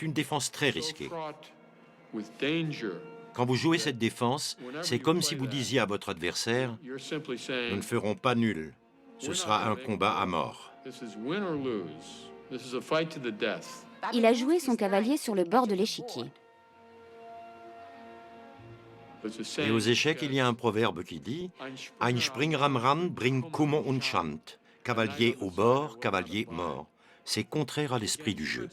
C'est une défense très risquée. Quand vous jouez cette défense, c'est comme si vous disiez à votre adversaire « Nous ne ferons pas nul, ce sera un combat à mort ». Il a joué son cavalier sur le bord de l'échiquier. Et aux échecs, il y a un proverbe qui dit « Ein Springer am Rand bringt Kummer und Schand ». Cavalier au bord, cavalier mort. C'est contraire à l'esprit du jeu.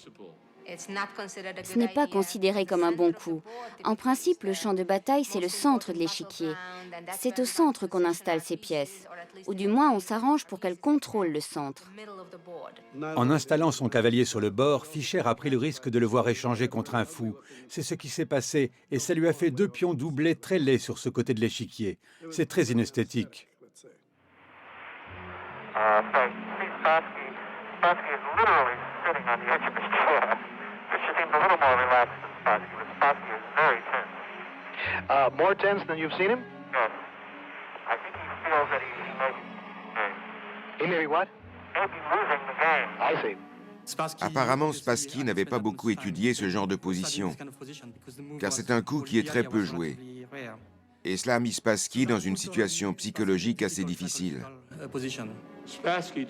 Ce n'est pas considéré comme un bon coup. En principe, le champ de bataille, c'est le centre de l'échiquier. C'est au centre qu'on installe ces pièces. Ou du moins, on s'arrange pour qu'elles contrôlent le centre. En installant son cavalier sur le bord, Fischer a pris le risque de le voir échanger contre un fou. C'est ce qui s'est passé, et ça lui a fait 2 pions doublés très laids sur ce côté de l'échiquier. C'est très inesthétique. Spassky is literally sitting on the edge of his chair. Fischer seems a little more relaxed than Spassky, but Spassky is very tense. More tense than you've seen him? Yes. I think he feels that he may... He may be what? Maybe losing the game. I see. Apparemment, Spassky n'avait pas beaucoup étudié ce genre de position, car c'est un coup qui est très peu joué. Et cela a mis Spassky dans une situation psychologique assez difficile.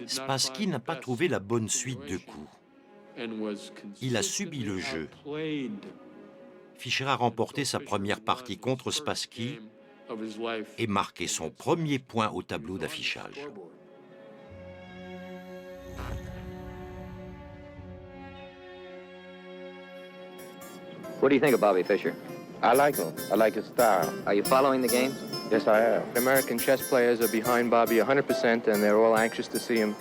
Spassky n'a pas trouvé la bonne suite de coups. Il a subi le jeu. Fischer a remporté sa première partie contre Spassky et marqué son premier point au tableau d'affichage. What do you think of Bobby Fischer? I like him. I like his style. Are you following the games? Yes, I am. American chess players are behind Bobby 100%, and they're all anxious to see him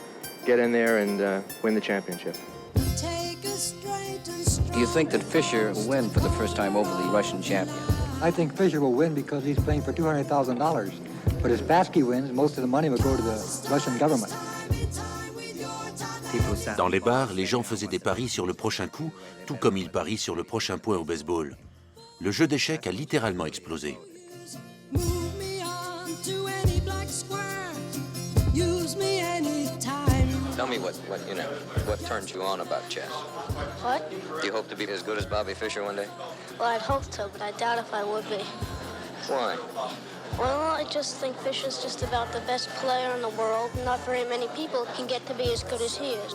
get in there and win the championship. Do you think that Fischer will win for the first time over the Russian champion? I think Fischer will win because he's playing for $200,000. But if Spassky wins, most of the money will go to the Russian government. Dans les bars, les gens faisaient des paris sur le prochain coup, tout comme ils parient sur le prochain point au baseball. Le jeu d'échecs a littéralement explosé. Tell me what turns you on about chess? What? Do you hope to be as good as Bobby Fischer one day? Well, I'd hope to, but I doubt if I would be. Why? Well, I just think Fischer's just about the best player in the world. Not very many people can get to be as good as he is.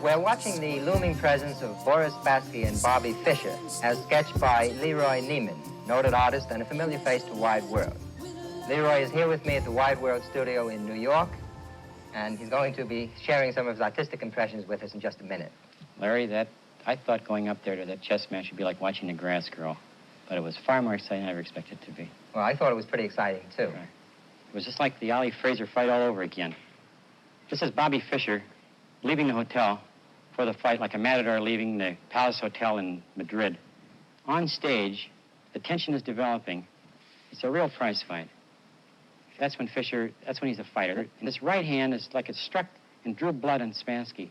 We're watching the looming presence of Boris Spassky and Bobby Fischer, as sketched by Leroy Neiman, noted artist and a familiar face to Wide World. Leroy is here with me at the Wide World studio in New York, and he's going to be sharing some of his artistic impressions with us in just a minute. Larry, I thought going up there to that chess match would be like watching a grass grow, but it was far more exciting than I ever expected it to be. Well, I thought it was pretty exciting, too. Right. It was just like the Ali Fraser fight all over again. This is Bobby Fischer leaving the hotel for the fight like a matador leaving the Palace Hotel in Madrid. On stage, the tension is developing. It's a real prize fight. That's when he's a fighter. And this right hand is like it struck and drew blood on Spassky.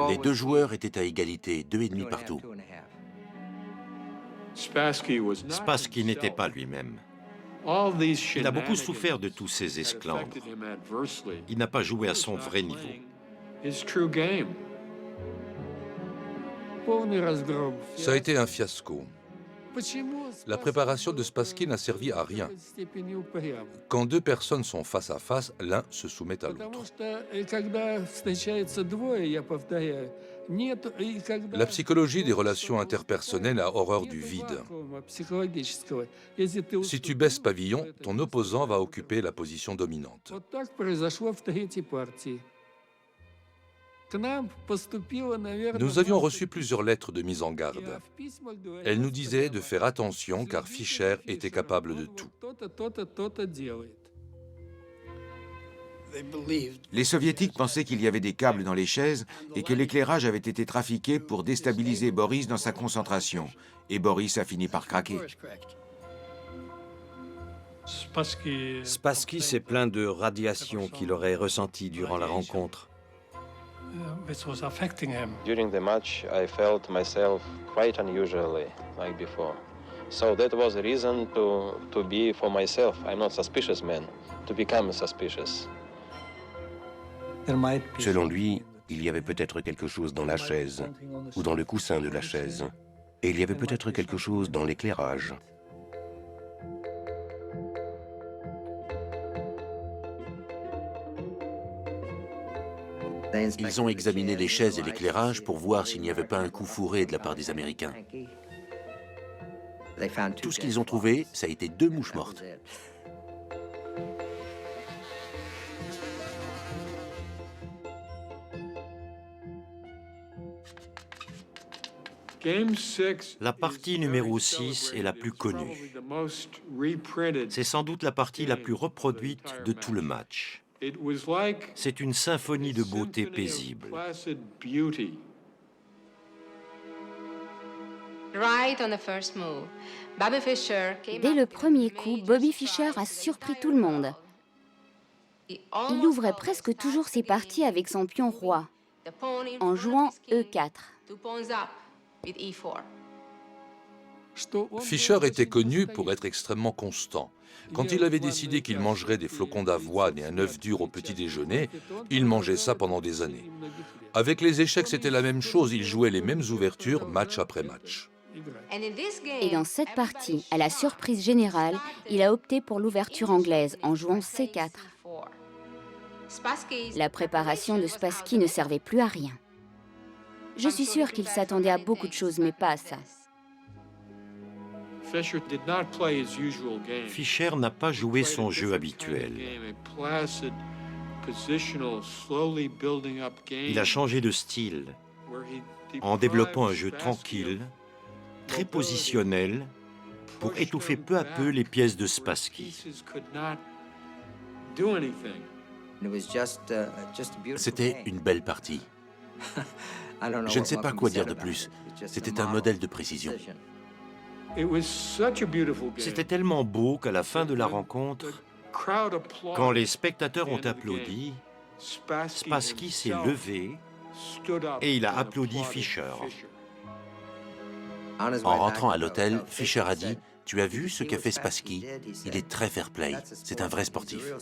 Les deux joueurs étaient à égalité, 2,5 partout. Spassky n'était pas lui-même. Il a beaucoup souffert de tous ces esclandres. Il n'a pas joué à son vrai niveau. Ça a été un fiasco. La préparation de Spassky n'a servi à rien. Quand deux personnes sont face à face, l'un se soumet à l'autre. La psychologie des relations interpersonnelles a horreur du vide. Si tu baisses pavillon, ton opposant va occuper la position dominante. Nous avions reçu plusieurs lettres de mise en garde. Elles nous disaient de faire attention car Fischer était capable de tout. Les Soviétiques pensaient qu'il y avait des câbles dans les chaises et que l'éclairage avait été trafiqué pour déstabiliser Boris dans sa concentration. Et Boris a fini par craquer. Spassky s'est plaint de radiation qu'il aurait ressentie durant la rencontre. which was affecting him. During the match, I felt myself quite unusually, like before. So that was a reason to be for myself. I'm not suspicious man, to become suspicious. Selon lui, il y avait peut-être quelque chose dans la chaise, ou dans le coussin de la chaise. Et il y avait peut-être quelque chose dans l'éclairage. Ils ont examiné les chaises et l'éclairage pour voir s'il n'y avait pas un coup fourré de la part des Américains. Tout ce qu'ils ont trouvé, ça a été 2 mouches mortes. La partie numéro 6 est la plus connue. C'est sans doute la partie la plus reproduite de tout le match. C'est une symphonie de beauté paisible. Dès le premier coup, Bobby Fischer a surpris tout le monde. Il ouvrait presque toujours ses parties avec son pion roi, en jouant E4. Fischer était connu pour être extrêmement constant. Quand il avait décidé qu'il mangerait des flocons d'avoine et un œuf dur au petit déjeuner, il mangeait ça pendant des années. Avec les échecs, c'était la même chose, il jouait les mêmes ouvertures match après match. Et dans cette partie, à la surprise générale, il a opté pour l'ouverture anglaise en jouant C4. La préparation de Spassky ne servait plus à rien. Je suis sûre qu'il s'attendait à beaucoup de choses, mais pas à ça. Fischer n'a pas joué son jeu habituel. Il a changé de style en développant un jeu tranquille, très positionnel, pour étouffer peu à peu les pièces de Spassky. C'était une belle partie. Je ne sais pas quoi dire de plus. C'était un modèle de précision. C'était tellement beau qu'à la fin de la rencontre, quand les spectateurs ont applaudi, Spassky s'est levé et il a applaudi Fischer. En rentrant à l'hôtel, Fischer a dit « Tu as vu ce qu'a fait Spassky? Il est très fair-play. C'est un vrai sportif. »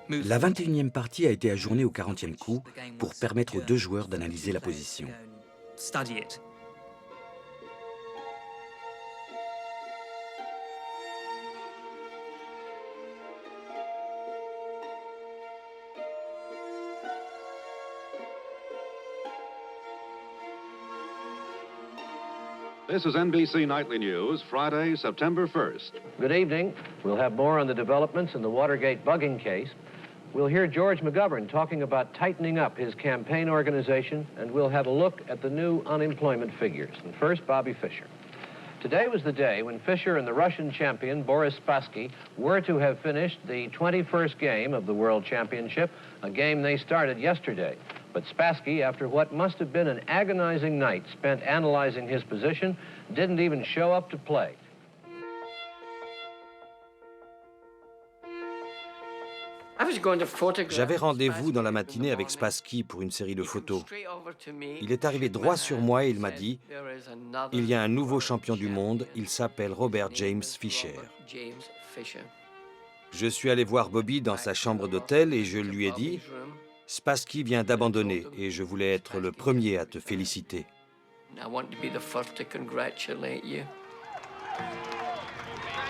La 21e partie a été ajournée au 40e coup pour permettre aux 2 joueurs d'analyser la position. This is NBC Nightly News, Friday, September 1st. Good evening. We'll have more on the developments in the Watergate bugging case. We'll hear George McGovern talking about tightening up his campaign organization, and we'll have a look at the new unemployment figures. And first, Bobby Fischer. Today was the day when Fischer and the Russian champion, Boris Spassky, were to have finished the 21st game of the World Championship, a game they started yesterday. But Spassky, after what must have been an agonizing night spent analyzing his position, didn't even show up to play. J'avais rendez-vous dans la matinée avec Spassky pour une série de photos. Il est arrivé droit sur moi et il m'a dit « Il y a un nouveau champion du monde, il s'appelle Robert James Fischer. » Je suis allé voir Bobby dans sa chambre d'hôtel et je lui ai dit « Spassky vient d'abandonner et je voulais être le premier à te féliciter. »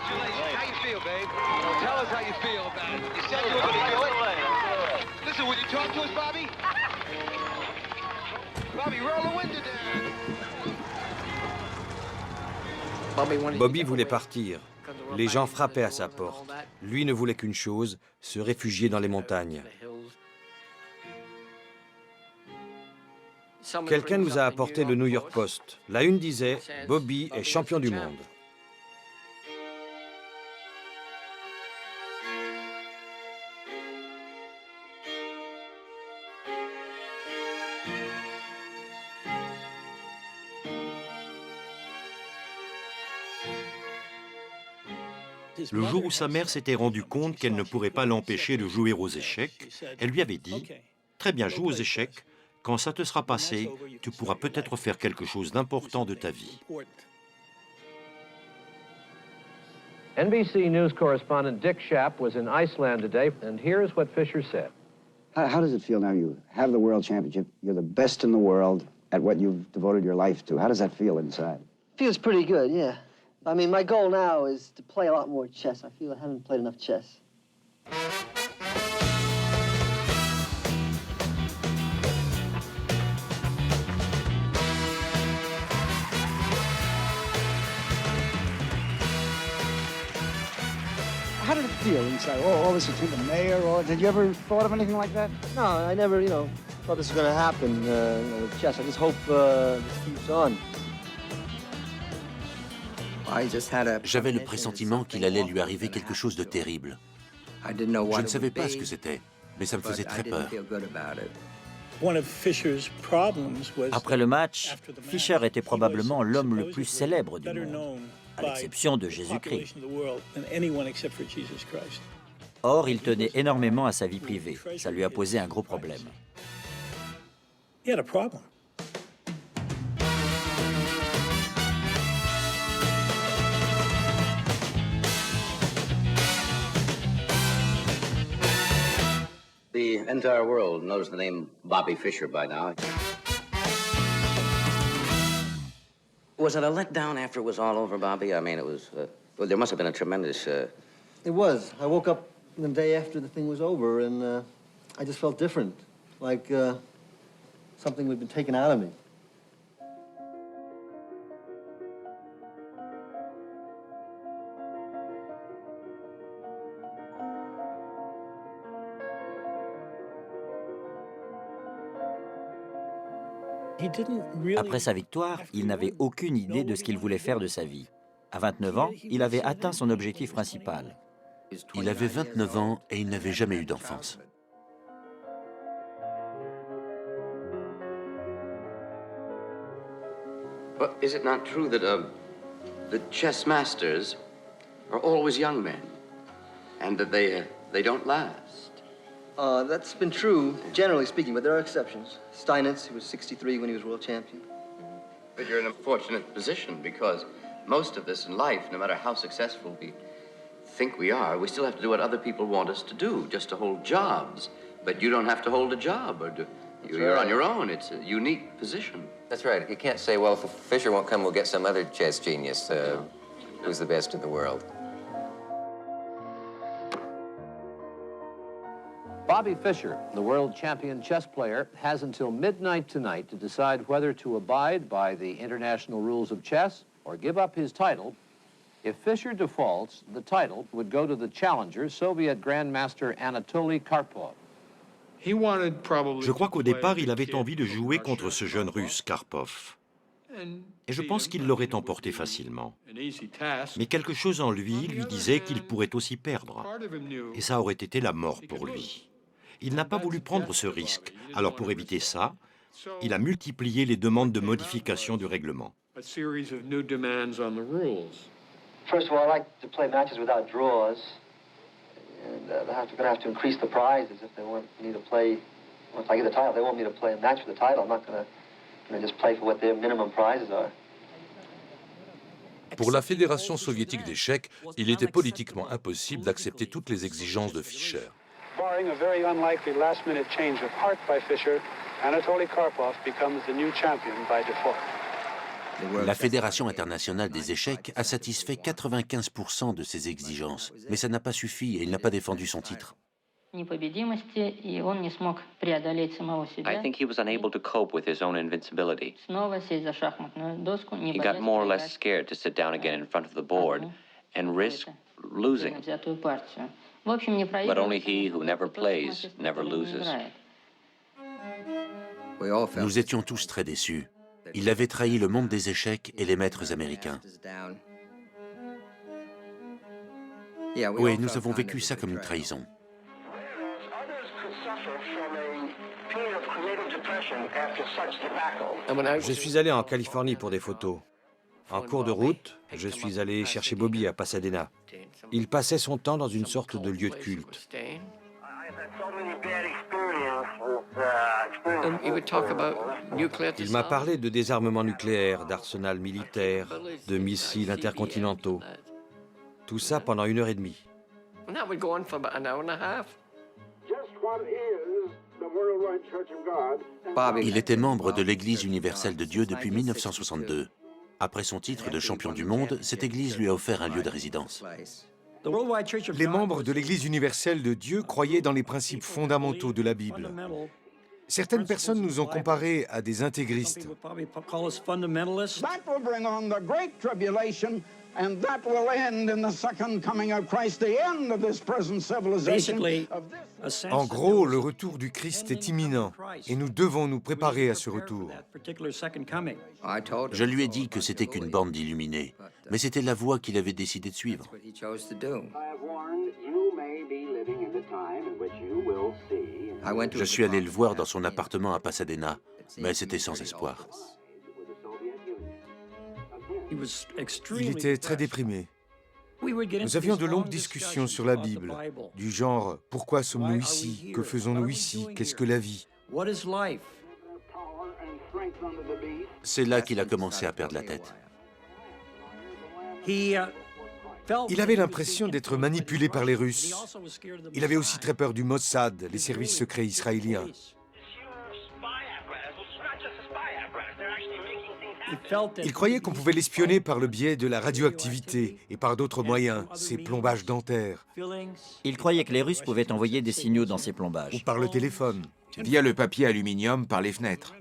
How you feel, babe? Tell us how you feel about it. You said you were going to do it. Listen, will you talk to us, Bobby? Bobby, roll the window down. Bobby voulait partir. Les gens frappaient à sa porte. Lui ne voulait qu'une chose, se réfugier dans les montagnes. Quelqu'un nous a apporté le New York Post. La une disait « Bobby est champion du monde ». Le jour où sa mère s'était rendue compte qu'elle ne pourrait pas l'empêcher de jouer aux échecs, elle lui avait dit « Très bien, joue aux échecs. Quand ça te sera passé, tu pourras peut-être faire quelque chose d'important de ta vie. » NBC News correspondent Dick Schaap was in Iceland today, and here's what Fischer said. How does it feel now? You have the World Championship. You're the best in the world at what you've devoted your life to. How does that feel inside? Feels pretty good, yeah. I mean, my goal now is to play a lot more chess. I feel I haven't played enough chess. How did it feel inside? All this attend the mayor, or did you ever thought of anything like that? No, I never, thought this was going to happen with chess. I just hope this keeps on. J'avais le pressentiment qu'il allait lui arriver quelque chose de terrible. Je ne savais pas ce que c'était, mais ça me faisait très peur. Après le match, Fischer était probablement l'homme le plus célèbre du monde, à l'exception de Jésus-Christ. Or, il tenait énormément à sa vie privée. Ça lui a posé un gros problème. The entire world knows the name Bobby Fischer by now. Was it a letdown after it was all over, Bobby? I mean, it was, well, there must have been a tremendous... It was. I woke up the day after the thing was over, and I just felt different, like something had been taken out of me. Après sa victoire, il n'avait aucune idée de ce qu'il voulait faire de sa vie. À 29 ans, il avait atteint son objectif principal. Il avait 29 ans et il n'avait jamais eu d'enfance. But is it not true that the chess masters are always young men, and that they don't last? That's been true, generally speaking, but there are exceptions. Steinitz, who was 63 when he was world champion. But you're in a fortunate position, because most of us in life, no matter how successful we think we are, we still have to do what other people want us to do, just to hold jobs. But you don't have to hold a job, or you're on your own. It's a unique position. That's right. You can't say, well, if Fischer won't come, we'll get some other chess genius who's the best in the world. Bobby Fischer, the world champion chess player, has until midnight tonight to decide whether to abide by the international rules of chess or give up his title. If Fischer defaults, the title would go to the challenger, Soviet Grandmaster Anatoly Karpov. Je crois qu'au départ, il avait envie de jouer contre ce jeune Russe, Karpov. Et je pense qu'il l'aurait emporté facilement. Mais quelque chose en lui disait qu'il pourrait aussi perdre. Et ça aurait été la mort pour lui. Il n'a pas voulu prendre ce risque. Alors pour éviter ça, il a multiplié les demandes de modification du règlement. First of all, I like to play matches without draws. And going to have to increase the prizes if they want me to play. If I get the title, they want me to play a match for the title. I'm not going to just play for what their minimum prizes are. Pour la Fédération soviétique d'échecs, il était politiquement impossible d'accepter toutes les exigences de Fischer. Barring a very unlikely last-minute change of heart by Fischer, Anatoly Karpov becomes the new champion by default. La Fédération internationale des échecs a satisfait 95% de ses exigences, mais ça n'a pas suffi et il n'a pas défendu son titre. I think he was unable to cope with his own invincibility. He got more or less scared to sit down again in front of the board and risk losing. But only he who never plays never loses. Nous étions tous très déçus. Il avait trahi le monde des échecs et les maîtres américains. Oui, nous avons vécu ça comme une trahison. Je suis allé en Californie pour des photos. En cours de route, je suis allé chercher Bobby à Pasadena. Il passait son temps dans une sorte de lieu de culte. Il m'a parlé de désarmement nucléaire, d'arsenal militaire, de missiles intercontinentaux. Tout ça pendant 1h30. Il était membre de l'Église universelle de Dieu depuis 1962. Après son titre de champion du monde, cette église lui a offert un lieu de résidence. Les membres de l'Église universelle de Dieu croyaient dans les principes fondamentaux de la Bible. Certaines personnes nous ont comparés à des intégristes. En gros, le retour du Christ est imminent et nous devons nous préparer à ce retour. Je lui ai dit que c'était qu'une bande d'illuminés, mais c'était la voie qu'il avait décidé de suivre. Je suis allé le voir dans son appartement à Pasadena, mais c'était sans espoir. Il était très déprimé. Nous avions de longues discussions sur la Bible, du genre « Pourquoi sommes-nous ici? Que faisons-nous ici? Qu'est-ce que la vie ?» C'est là qu'il a commencé à perdre la tête. Il avait l'impression d'être manipulé par les Russes. Il avait aussi très peur du Mossad, les services secrets israéliens. Il croyait qu'on pouvait l'espionner par le biais de la radioactivité et par d'autres moyens, ses plombages dentaires. Il croyait que les Russes pouvaient envoyer des signaux dans ces plombages. Ou par le téléphone. Via le papier aluminium par les fenêtres.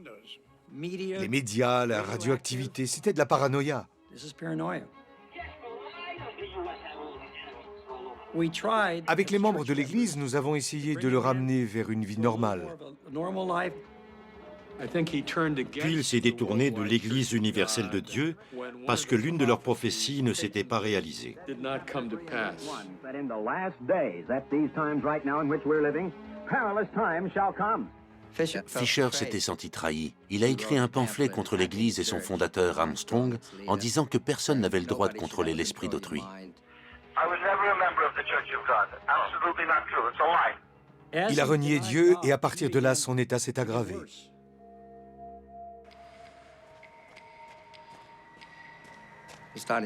Les médias, la radioactivité, c'était de la paranoïa. Avec les membres de l'Église, nous avons essayé de le ramener vers une vie normale. Puis il s'est détourné de l'Église universelle de Dieu parce que l'une de leurs prophéties ne s'était pas réalisée. Fischer s'était senti trahi. Il a écrit un pamphlet contre l'Église et son fondateur Armstrong en disant que personne n'avait le droit de contrôler l'esprit d'autrui. Il a renié Dieu et à partir de là, son état s'est aggravé.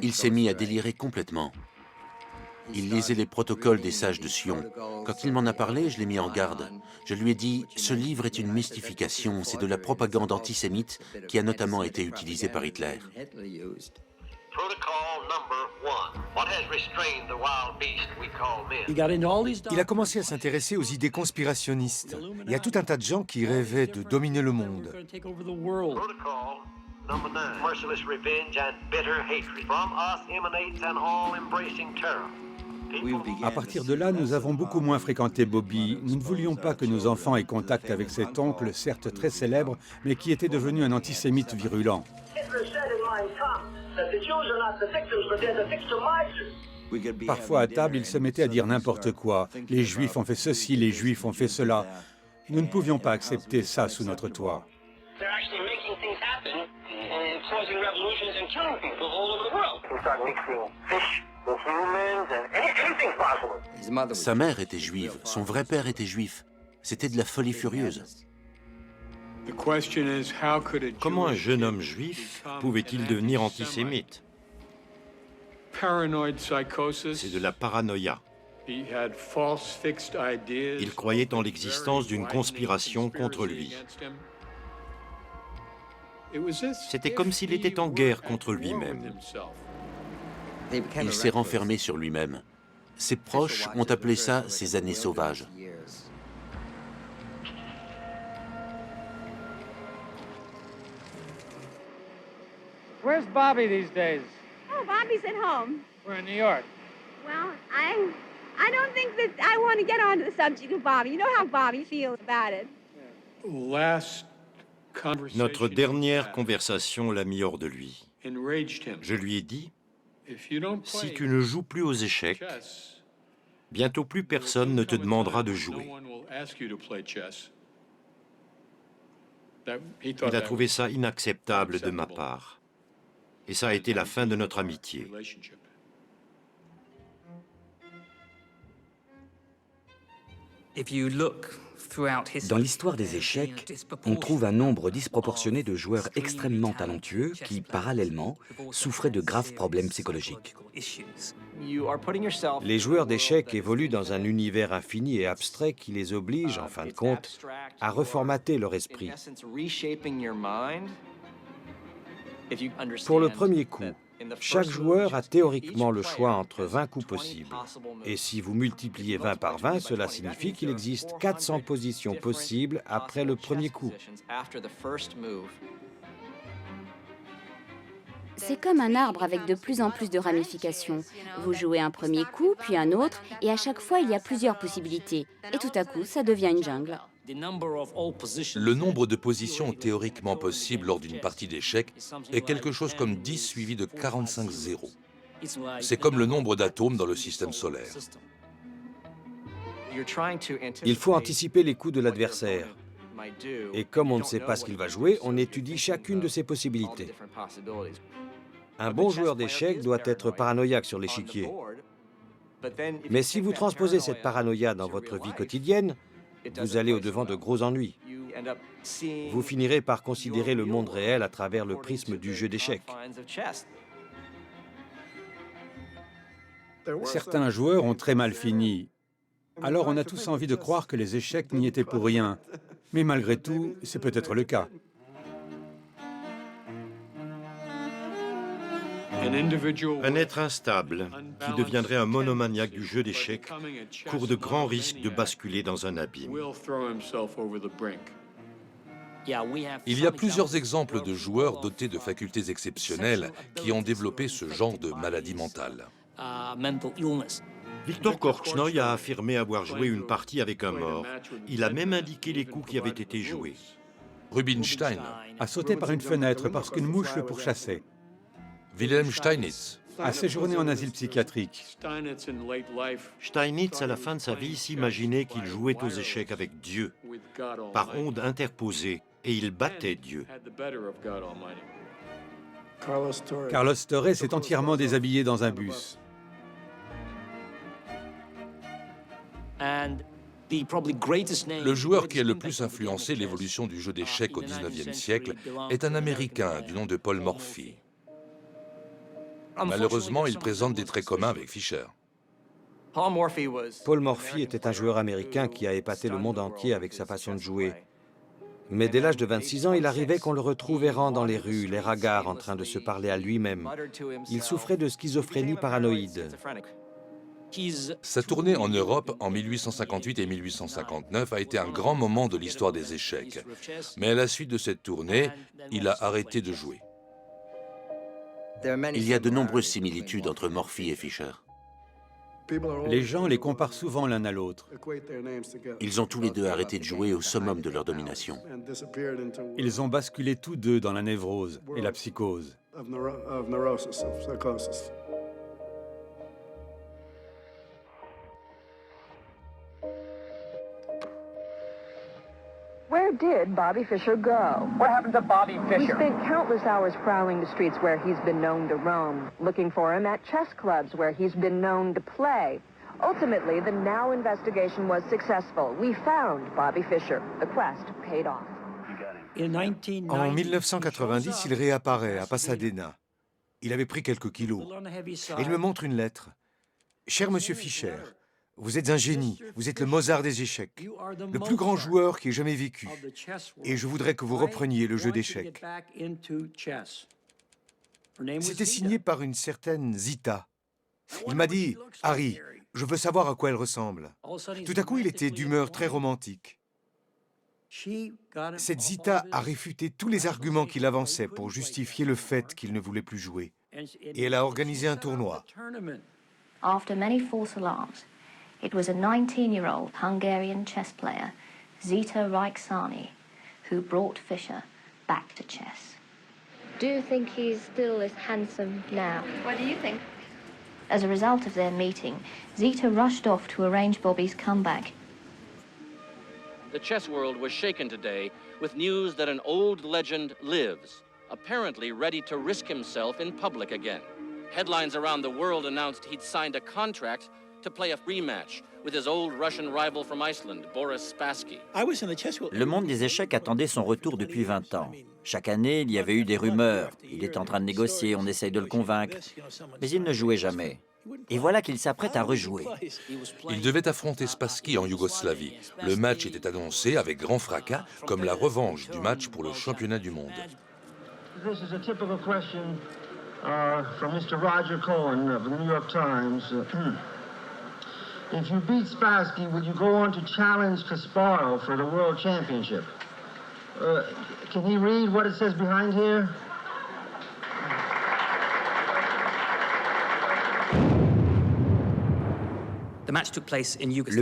Il s'est mis à délirer complètement. Il lisait les protocoles des sages de Sion. Quand il m'en a parlé, je l'ai mis en garde. Je lui ai dit, ce livre est une mystification, c'est de la propagande antisémite qui a notamment été utilisée par Hitler. Il a commencé à s'intéresser aux idées conspirationnistes. Il y a tout un tas de gens qui rêvaient de dominer le monde. À partir de là, nous avons beaucoup moins fréquenté Bobby. Nous ne voulions pas que nos enfants aient contact avec cet oncle, certes très célèbre, mais qui était devenu un antisémite virulent. Parfois à table, il se mettait à dire n'importe quoi. Les Juifs ont fait ceci, les Juifs ont fait cela. Nous ne pouvions pas accepter ça sous notre toit. Sa mère était juive, son vrai père était juif. C'était de la folie furieuse. Comment un jeune homme juif pouvait-il devenir antisémite? C'est de la paranoïa. Il croyait en l'existence d'une conspiration contre lui. C'était comme s'il était en guerre contre lui-même. Il s'est renfermé sur lui-même. Ses proches ont appelé ça ses années sauvages. Where's Bobby these days? Oh, Bobby's at home. We're in New York. Well, I don't think that I want to get onto the subject of Bobby. You know how Bobby feels about it. Notre dernière conversation l'a mis hors de lui. Je lui ai dit, si tu ne joues plus aux échecs, bientôt plus personne ne te demandera de jouer. Il a trouvé ça inacceptable de ma part. Et ça a été la fin de notre amitié. Dans l'histoire des échecs, on trouve un nombre disproportionné de joueurs extrêmement talentueux qui, parallèlement, souffraient de graves problèmes psychologiques. Les joueurs d'échecs évoluent dans un univers infini et abstrait qui les oblige, en fin de compte, à reformater leur esprit. Pour le premier coup, chaque joueur a théoriquement le choix entre 20 coups possibles. Et si vous multipliez 20 par 20, cela signifie qu'il existe 400 positions possibles après le premier coup. C'est comme un arbre avec de plus en plus de ramifications. Vous jouez un premier coup, puis un autre, et à chaque fois, il y a plusieurs possibilités. Et tout à coup, ça devient une jungle. Le nombre de positions théoriquement possibles lors d'une partie d'échecs est quelque chose comme 10 suivi de 45 zéros. C'est comme le nombre d'atomes dans le système solaire. Il faut anticiper les coups de l'adversaire. Et comme on ne sait pas ce qu'il va jouer, on étudie chacune de ses possibilités. Un bon joueur d'échecs doit être paranoïaque sur l'échiquier. Mais si vous transposez cette paranoïa dans votre vie quotidienne, vous allez au-devant de gros ennuis. Vous finirez par considérer le monde réel à travers le prisme du jeu d'échecs. Certains joueurs ont très mal fini. Alors on a tous envie de croire que les échecs n'y étaient pour rien. Mais malgré tout, c'est peut-être le cas. Un être instable, qui deviendrait un monomaniaque du jeu d'échecs, court de grands risques de basculer dans un abîme. Il y a plusieurs exemples de joueurs dotés de facultés exceptionnelles qui ont développé ce genre de maladie mentale. Viktor Korchnoi a affirmé avoir joué une partie avec un mort. Il a même indiqué les coups qui avaient été joués. Rubinstein a sauté par une fenêtre parce qu'une mouche le pourchassait. Wilhelm Steinitz a séjourné en asile psychiatrique. Steinitz, à la fin de sa vie, s'imaginait qu'il jouait aux échecs avec Dieu, par onde interposée, et il battait Dieu. Carlos Torres s'est entièrement déshabillé dans un bus. Le joueur qui a le plus influencé l'évolution du jeu d'échecs au XIXe siècle est un Américain du nom de Paul Morphy. Malheureusement, il présente des traits communs avec Fischer. Paul Morphy était un joueur américain qui a épaté le monde entier avec sa façon de jouer. Mais dès l'âge de 26 ans, il arrivait qu'on le retrouve errant dans les rues, l'air hagard, en train de se parler à lui-même. Il souffrait de schizophrénie paranoïde. Sa tournée en Europe en 1858 et 1859 a été un grand moment de l'histoire des échecs. Mais à la suite de cette tournée, il a arrêté de jouer. Il y a de nombreuses similitudes entre Morphy et Fischer. Les gens les comparent souvent l'un à l'autre. Ils ont tous les deux arrêté de jouer au summum de leur domination. Ils ont basculé tous deux dans la névrose et la psychose. Where did Bobby Fischer go? What happened to Bobby We Fischer? spent countless hours prowling the streets where he's been known to roam, looking for him at chess clubs where he's been known to play. Ultimately, the Now investigation was successful. We found Bobby Fischer. The quest paid off. En 1990, il réapparaît à Pasadena. Il avait pris quelques kilos. Et il me montre une lettre. « Cher Monsieur Fischer, vous êtes un génie, vous êtes le Mozart des échecs, le plus grand joueur qui ait jamais vécu. Et je voudrais que vous repreniez le jeu d'échecs. » C'était signé par une certaine Zita. Il m'a dit « Harry, je veux savoir à quoi elle ressemble. » Tout à coup, il était d'humeur très romantique. Cette Zita a réfuté tous les arguments qu'il avançait pour justifier le fait qu'il ne voulait plus jouer. Et elle a organisé un tournoi. After many false alarms, it was a 19-year-old Hungarian chess player, Zita Reiksani, who brought Fischer back to chess. Do you think he's still as handsome now? What do you think? As a result of their meeting, Zita rushed off to arrange Bobby's comeback. The chess world was shaken today with news that an old legend lives, apparently ready to risk himself in public again. Headlines around the world announced he'd signed a contract to play a rematch with his old Russian rival from Iceland, Boris Spassky. Le monde des échecs attendait son retour depuis 20 ans. Chaque année, il y avait eu des rumeurs. Il est en train de négocier, on essaye de le convaincre. Mais il ne jouait jamais. Et voilà qu'il s'apprête à rejouer. Il devait affronter Spassky en Yougoslavie. Le match était annoncé avec grand fracas comme la revanche du match pour le championnat du monde. This is a typical question from Mr. Roger Cohen of the New York Times. If you beat Spassky, will you go on to challenge Kasparov for the World Championship? Can he read what it says behind here? Le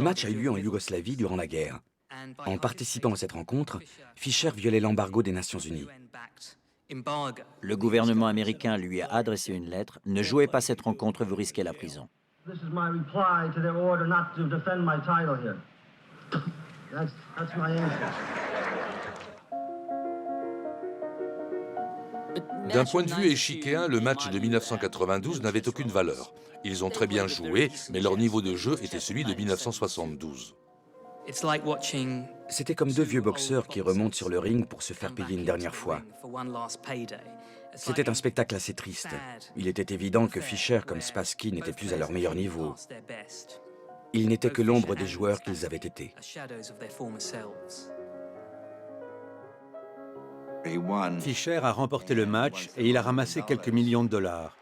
match a eu lieu en Yougoslavie durant la guerre. En participant à cette rencontre, Fischer violait l'embargo des Nations Unies. Le gouvernement américain lui a adressé une lettre. Ne jouez pas cette rencontre, vous risquez la prison. This is my reply to their order not to defend my title here. That's my answer. D'un point de vue échiquéen, le match de 1992 n'avait aucune valeur. Ils ont très bien joué, mais leur niveau de jeu était celui de 1972. C'était comme deux vieux boxeurs qui remontent sur le ring pour se faire payer une dernière fois. C'était un spectacle assez triste. Il était évident que Fischer comme Spassky n'étaient plus à leur meilleur niveau. Ils n'étaient que l'ombre des joueurs qu'ils avaient été. Fischer a remporté le match et il a ramassé quelques millions de dollars.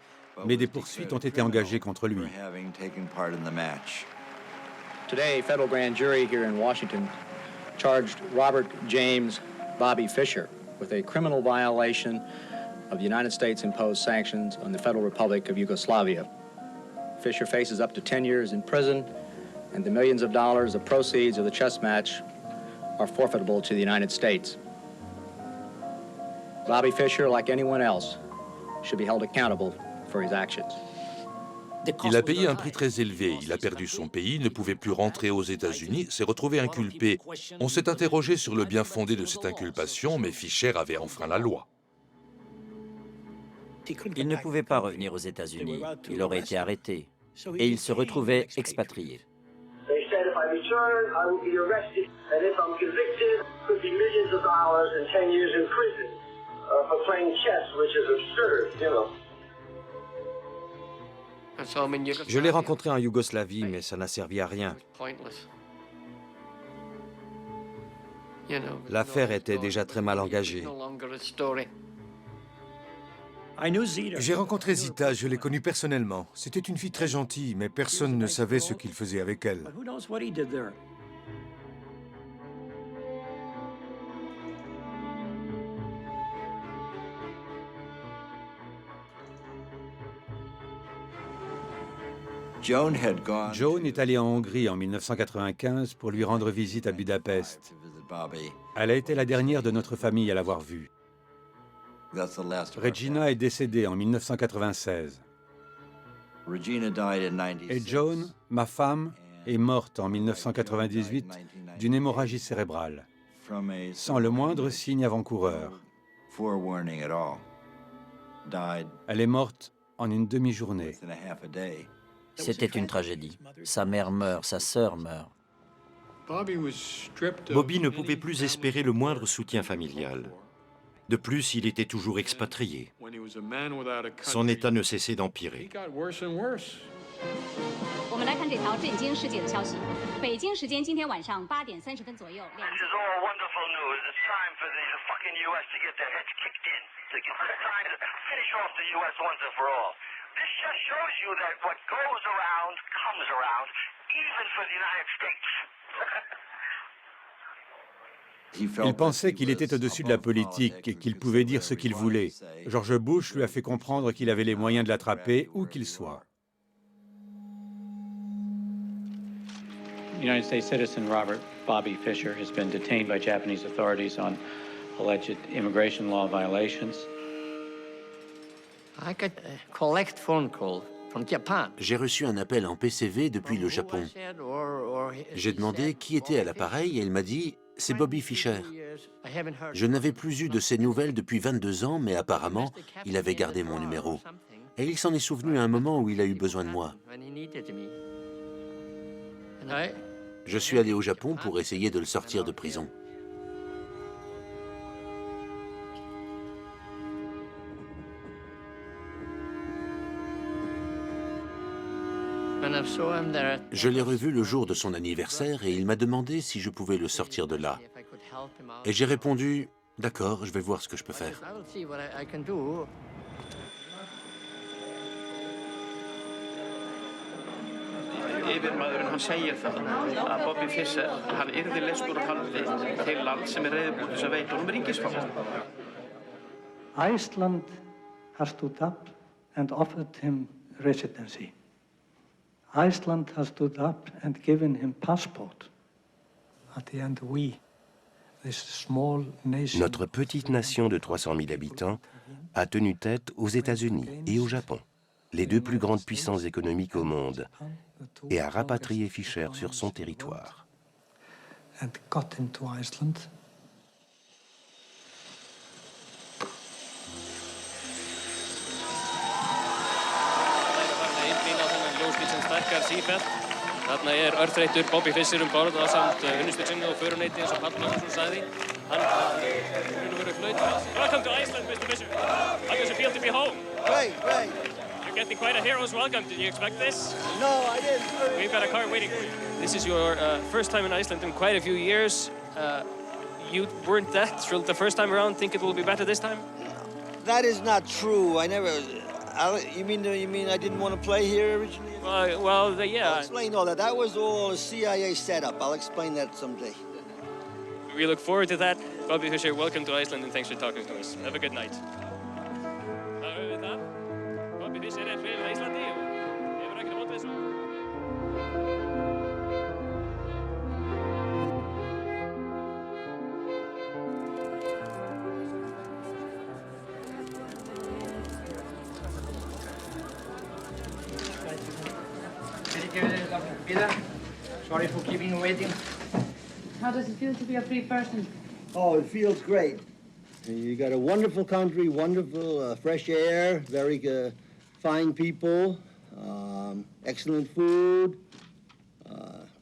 Mais des poursuites ont été engagées contre lui. Today, a federal grand jury here in Washington charged Robert James Bobby Fischer with a criminal violation of the United States imposed sanctions on the Federal Republic of Yugoslavia. Fischer faces up to 10 years in prison, and the millions of dollars of proceeds of the chess match are forfeitable to the United States. Bobby Fischer, like anyone else, should be held accountable for his actions. Il a payé un prix très élevé, il a perdu son pays, ne pouvait plus rentrer aux États-Unis, s'est retrouvé inculpé. On s'est interrogé sur le bien fondé de cette inculpation, mais Fischer avait enfreint la loi. Il ne pouvait pas revenir aux États-Unis. Il aurait été arrêté. Et il se retrouvait expatrié. Je l'ai rencontré en Yougoslavie, mais ça n'a servi à rien. L'affaire était déjà très mal engagée. J'ai rencontré Zita, je l'ai connue personnellement. C'était une fille très gentille, mais personne ne savait ce qu'il faisait avec elle. Joan est allée en Hongrie en 1995 pour lui rendre visite à Budapest. Elle a été la dernière de notre famille à l'avoir vue. Regina est décédée en 1996. Et Joan, ma femme, est morte en 1998 d'une hémorragie cérébrale. sans le moindre signe avant-coureur. Elle est morte en une demi-journée. C'était une tragédie. Sa mère meurt, sa sœur meurt. Bobby ne pouvait plus espérer le moindre soutien familial. De plus, il était toujours expatrié. Son état ne cessait d'empirer. Il pensait qu'il était au-dessus de la politique et qu'il pouvait dire ce qu'il voulait. George Bush lui a fait comprendre qu'il avait les moyens de l'attraper où qu'il soit. United States citizen Robert Bobby Fischer has been detained by Japanese authorities on alleged immigration law violations. I got a collect phone call from Japan. J'ai reçu un appel en PCV depuis le Japon. J'ai demandé qui était à l'appareil et il m'a dit « C'est Bobby Fischer ». Je n'avais plus eu de ses nouvelles depuis 22 ans, mais apparemment, il avait gardé mon numéro. Et il s'en est souvenu à un moment où il a eu besoin de moi. Je suis allé au Japon pour essayer de le sortir de prison. Je l'ai revu le jour de son anniversaire et il m'a demandé si je pouvais le sortir de là. Et j'ai répondu, d'accord, je vais voir ce que je peux faire. Yfirmaðurinn hann segir það að Bobby Fischer hann yrði leystur úr haldi til land sem reiðubúið til að veita honum ríkisfang. Iceland has stood up and offered him residency. Iceland has stood up and given him passport. At the end, this small nation. Notre petite nation de 300 000 habitants a tenu tête aux États-Unis et au Japon, les deux plus grandes puissances économiques au monde, et a rapatrié Fischer sur son territoire. And got him to Iceland. Þarna örþreyttur Bobby Fischer borð ásamt unnustu sinni og föruneyti eins og Páll Magnússon sagði. Hann verður flauta. Welcome to Iceland, Mr. Fischer. How does it feel to be home? Great, great. You're getting quite a hero's welcome. Did you expect this? No, I didn't. We've got a car waiting for you. This is your first time in Iceland in quite a few years. You weren't that thrilled the first time around. Think it will be better this time? That is not true. I never. You mean I didn't want to play here originally? Yeah. I'll explain all that. That was all a CIA setup. I'll explain that someday. We look forward to that. Bobby Fischer, welcome to Iceland and thanks for talking to us. Have a good night. Bobby Fischer hrifinn af Íslandi og hefur ekkert á móti þessu. Sorry for keeping you waiting. How does it feel to be a free person? Oh, it feels great. You got a wonderful country, wonderful fresh air, very fine people, excellent food,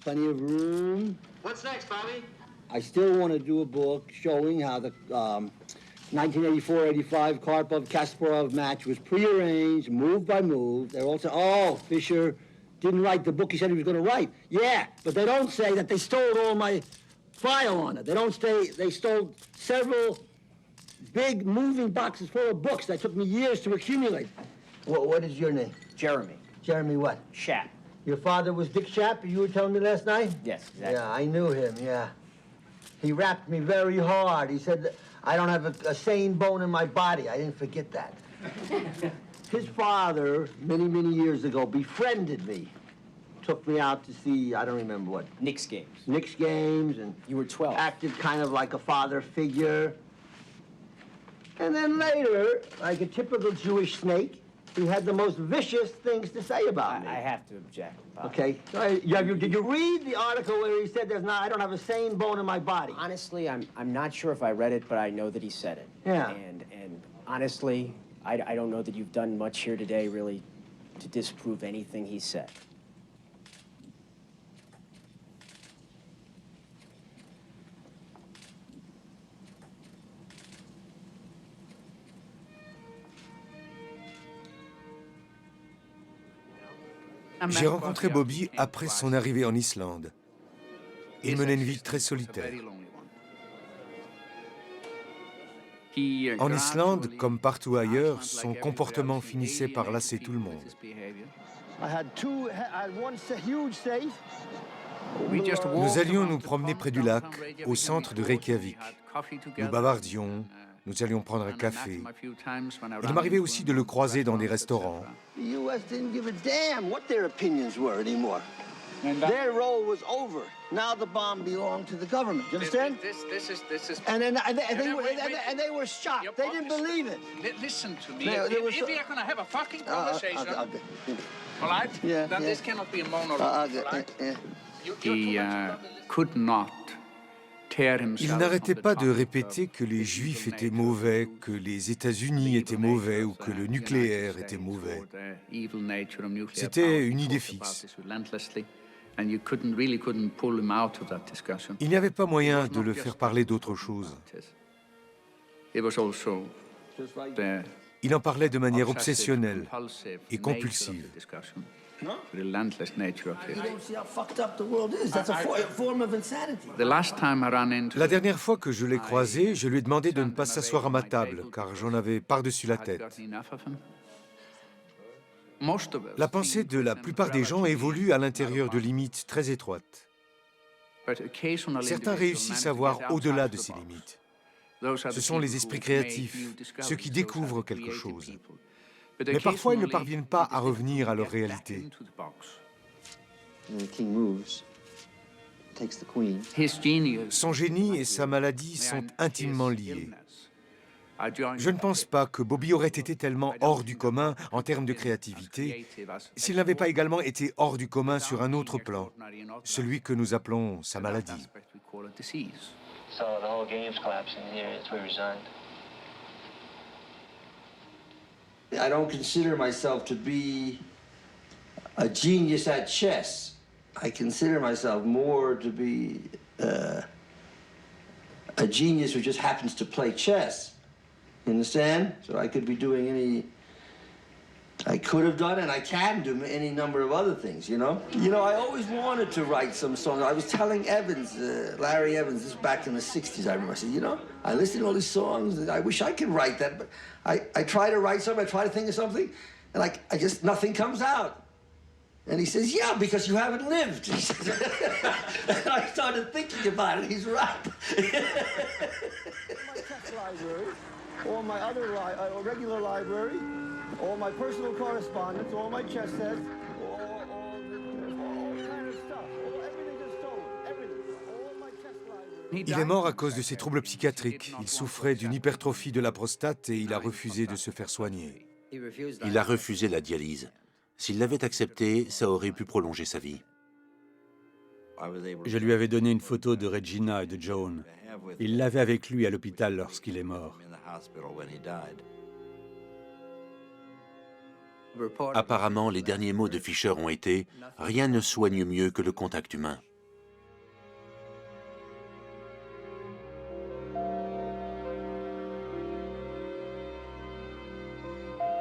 plenty of room. What's next, Bobby? I still want to do a book showing how the 1984-85 Karpov-Kasparov match was prearranged, move by move. They're all saying, oh, Fischer didn't write the book he said he was going to write. Yeah, but they don't say that they stole all my file on it. They don't say they stole several big moving boxes full of books that took me years to accumulate. What is your name? Jeremy. Jeremy what? Schaap. Your father was Dick Schaap, you were telling me last night? Yes, exactly. Yeah, I knew him, yeah. He rapped me very hard. He said that I don't have a sane bone in my body. I didn't forget that. His father, many, many years ago, befriended me. Took me out to see, I don't remember what. Knicks games. Knicks games, and you were 12. Acted kind of like a father figure. And then later, like a typical Jewish snake, He had the most vicious things to say about me. I have to object, Bob. Okay. So, did you read the article where he said I don't have a sane bone in my body? Honestly, I'm not sure if I read it, but I know that he said it. Yeah. And honestly, I don't know that you've done much here today, really, to disprove anything he said. J'ai rencontré Bobby après son arrivée en Islande. Il menait une vie très solitaire. En Islande, comme partout ailleurs, son comportement finissait par lasser tout le monde. Nous allions nous promener près du lac, au centre de Reykjavik. Nous bavardions, nous allions prendre un café. Il m'arrivait aussi de le croiser dans des restaurants. Their role was over. Now the bomb belonged to the government. You understand? And they were shocked. They didn't believe it. Listen to me. If we are going to have a fucking conversation, polite, then this cannot be a monologue. He could not tear himself. Il n'arrêtait pas de répéter que les Juifs étaient mauvais, que les États-Unis étaient mauvais ou que le nucléaire était mauvais. C'était une idée fixe. Il n'y avait pas moyen de le faire parler d'autre chose. Il en parlait de manière obsessionnelle et compulsive. La dernière fois que je l'ai croisé, je lui ai demandé de ne pas s'asseoir à ma table, car j'en avais par-dessus la tête. La pensée de la plupart des gens évolue à l'intérieur de limites très étroites. Certains réussissent à voir au-delà de ces limites. Ce sont les esprits créatifs, ceux qui découvrent quelque chose. Mais parfois, ils ne parviennent pas à revenir à leur réalité. Son génie et sa maladie sont intimement liés. Je ne pense pas que Bobby aurait été tellement hors du commun en termes de créativité s'il n'avait pas également été hors du commun sur un autre plan, celui que nous appelons sa maladie. I don't consider myself to be a genius at chess. I consider myself more to be a genius who just happens to play chess. You understand? So I could be doing I could have done and I can do any number of other things, you know? You know, I always wanted to write some songs. I was telling Evans, Larry Evans, this was back in the 60s, I remember. I said, you know, I listened to all these songs, and I wish I could write that, but I try to write something, I try to think of something, and I just, nothing comes out. And he says, yeah, because you haven't lived. He says, and I started thinking about it, he's right. My test library, or my other regular library, all my personal correspondence, all my chess sets, all kind of stuff, everything is stolen, everything, all my chess library. Il est mort à cause de ses troubles psychiatriques. Il souffrait d'une hypertrophie de la prostate et il a refusé de se faire soigner. Il a refusé la dialyse. S'il l'avait accepté, ça aurait pu prolonger sa vie. Je lui avais donné une photo de Regina et de Joan. Il l'avait avec lui à l'hôpital lorsqu'il est mort. Apparemment, les derniers mots de Fisher ont été « Rien ne soigne mieux que le contact humain ».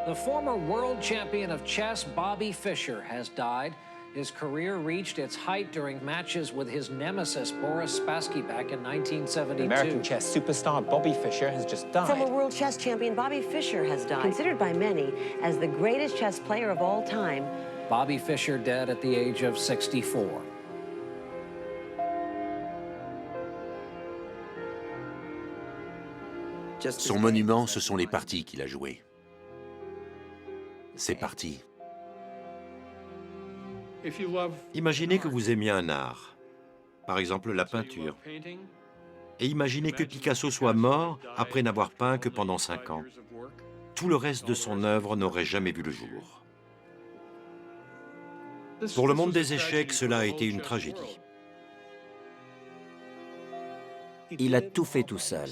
The former world champion of chess, Bobby Fischer, has died. His career reached its height during matches with his nemesis, Boris Spassky, back in 1972. American chess superstar Bobby Fischer has just died. Former world chess champion Bobby Fischer has died. Considered by many as the greatest chess player of all time. Bobby Fischer dead at the age of 64. Son monument, ce sont les parties qu'il a jouées. Ces parties. Imaginez que vous aimiez un art, par exemple la peinture, et imaginez que Picasso soit mort après n'avoir peint que pendant 5 ans. tout le reste de son œuvre n'aurait jamais vu le jour. Pour le monde des échecs, cela a été une tragédie. Il a tout fait tout seul.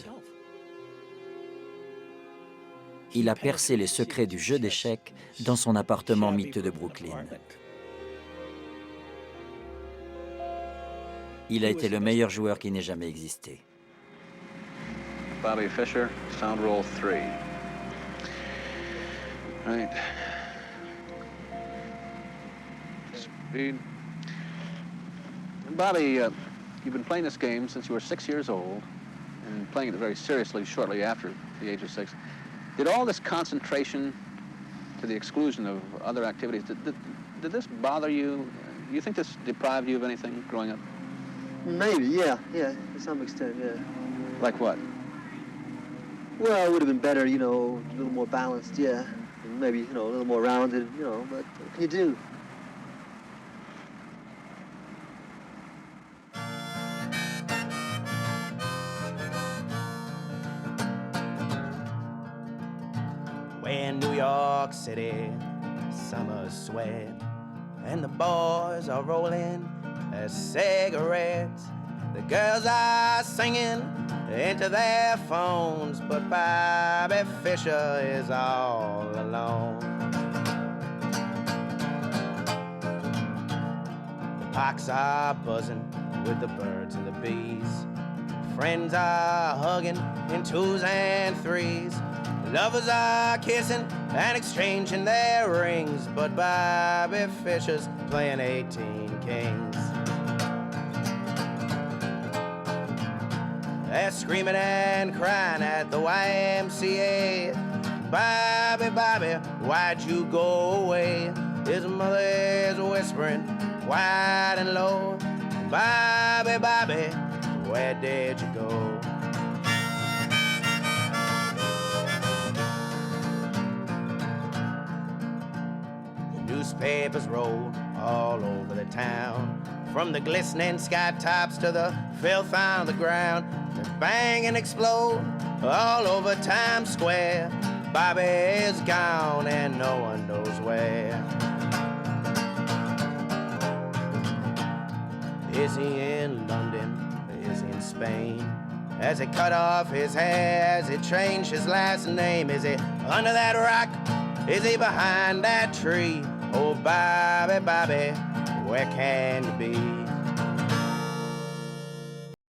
Il a percé les secrets du jeu d'échecs dans son appartement miteux de Brooklyn. Il a été le meilleur joueur qui n'ait jamais existé. Bobby Fischer, sound roll 3. Right. Speed. Bobby, you've been playing this game since you were 6 years old, and playing it very seriously shortly after the age of 6. Did all this concentration to the exclusion of other activities, did this bother you? Do you think this deprived you of anything growing up? Maybe, yeah, to some extent, yeah. Like what? Well, it would have been better, you know, a little more balanced, yeah. And maybe, you know, a little more rounded, you know, but what can you do? In New York City, summer's sweat, and the boys are rolling their cigarettes. The girls are singing into their phones, but Bobby Fischer is all alone. The parks are buzzing with the birds and the bees. Friends are hugging in 2s and 3s. Lovers are kissing and exchanging their rings, but Bobby Fischer's playing 18 kings. They're screaming and crying at the YMCA. Bobby, Bobby, why'd you go away? His mother is whispering quiet and low. Bobby, Bobby, where did you go? Newspapers rolled all over the town, from the glistening sky tops to the filth on the ground. They bang and explode all over Times Square. Bobby is gone and no one knows where. Is he in London? Is he in Spain? Has he cut off his hair? Has he changed his last name? Is he under that rock? Is he behind that tree? Oh, Bobby, Bobby, where can you be?